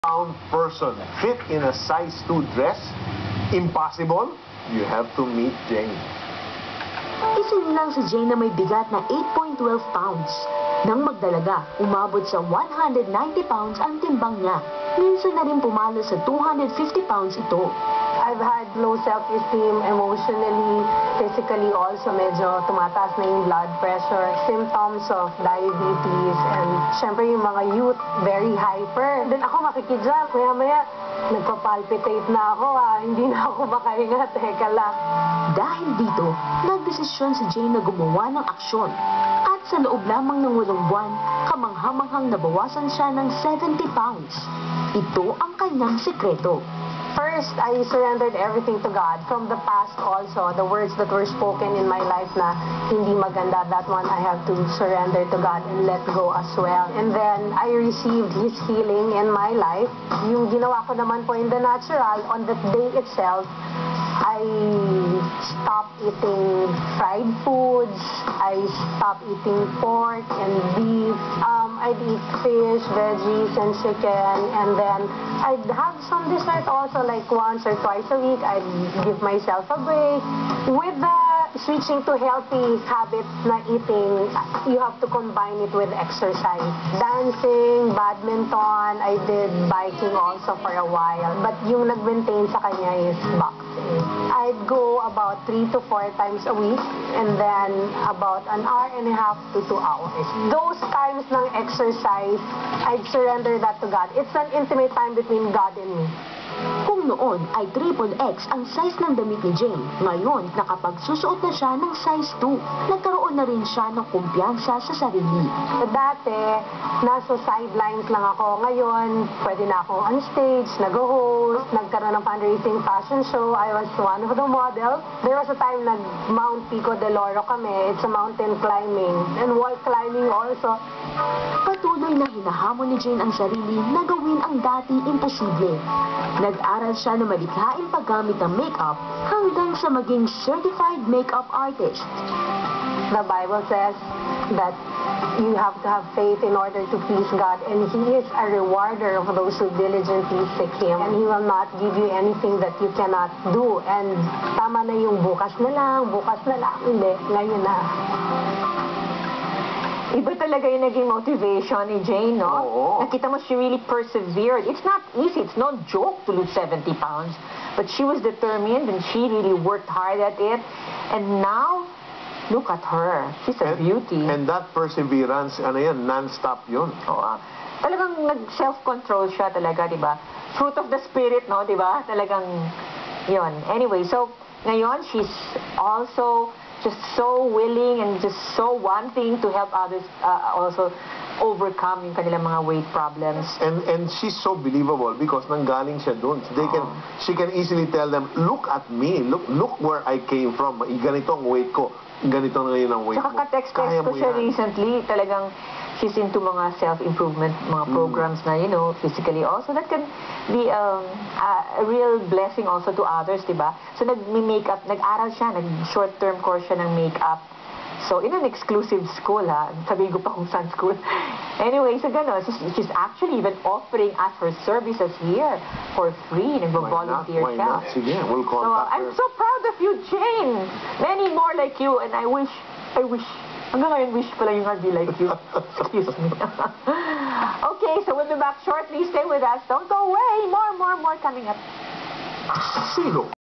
pound person fit in a size 2 dress? Impossible? You have to meet Jane. Isipin lang si Jane na may bigat na 8.12 pounds. Nang magdalaga, umabot sa 190 pounds ang timbang niya. Minsan na rin pumalo sa 250 pounds ito. I've had low self-esteem, emotionally, physically also medyo tumataas na yung blood pressure, symptoms of diabetes, and syempre yung mga youth, very hyper. Then ako makikidya, maya-maya, nagpa-palpitate na ako, hindi na ako makahinga, teka lang. Dahil dito, nagdesisyon si Jane na gumawa ng aksyon. At sa loob lamang ng 8 buwan, kamanghamanghang nabawasan siya ng 70 pounds. Ito ang kanyang sekreto. First, I surrendered everything to God. From the past also, the words that were spoken in my life na hindi maganda, that one I have to surrender to God and let go as well. And then, I received His healing in my life. Yung ginawa ko naman po in the natural, on that day itself, I stopped eating fried foods. I stopped eating pork and beef. I'd eat fish, veggies, and chicken. And then I'd have some dessert also, like once or twice a week. I'd give myself a break. With the switching to healthy habits na eating, you have to combine it with exercise. Dancing, badminton, I did biking also for a while. But yung nag-maintain sa kanya is boxing. I'd go about 3 to 4 times a week, and then about 1.5 hours to 2 hours. Those times ng exercise, I'd surrender that to God. It's an intimate time between God and me. Kung noon ay XXX ang size ng damit ni Jane, ngayon nakapagsusuot na siya ng size 2. Nagkaroon na rin siya ng kumpiyansa sa sarili. Dati, nasa sidelines lang ako. Ngayon, pwede na akong on stage, nag-host, nagkaroon ng fundraising fashion show. I was one of the models. There was a time nag-Mount Pico de Loro kami. It's a mountain climbing and wall climbing also. Patuloy na hinahamon ni Jane ang sarili na gawin ang dati imposible. Nag-aral siya na malikhaing paggamit ng makeup hanggang sa maging certified makeup artist. The Bible says that you have to have faith in order to please God, and He is a rewarder of those who diligently seek Him, and He will not give you anything that you cannot do. And tama na yung bukas na lang, hindi, ngayon na. Iba talaga yung naging motivation ni Jane, no? Oo. Nakita mo, she really persevered. It's not easy. It's no joke to lose 70 pounds. But she was determined and she really worked hard at it. And now, look at her. She's a beauty. And that perseverance, non-stop yun. Oo. Talagang nag-self-control siya talaga, di ba? Fruit of the spirit, no? Di ba? Talagang, yun. Anyway, so, ngayon, she's also just so willing and just so wanting to help others also overcome yung kanilang mga weight problems. And she's so believable because nanggaling siya dun. She can easily tell them, look at me, look where I came from. Ganito ang weight ko. Ganito na ngayon ang weight mo. Saka ka-text ko siya recently, talagang she's into mga self-improvement, mga programs na, you know, physically also. That can be a real blessing also to others, diba? So nag-makeup, nag-aral siya, nag-short-term course siya ng makeup. So in an exclusive school, sabihin ko pa kung saan school. Anyway, so gano'n, she's actually even offering us her services here for free. Nag-volunteer siya. Why not? Sige, we'll So contact her. I'm so proud of you, Jane. Many more like you, and I wish, hanggang ngayon wish pala yung I'd be like you. Excuse me. Okay, so we'll be back shortly. Stay with us. Don't go away. More coming up. Sino?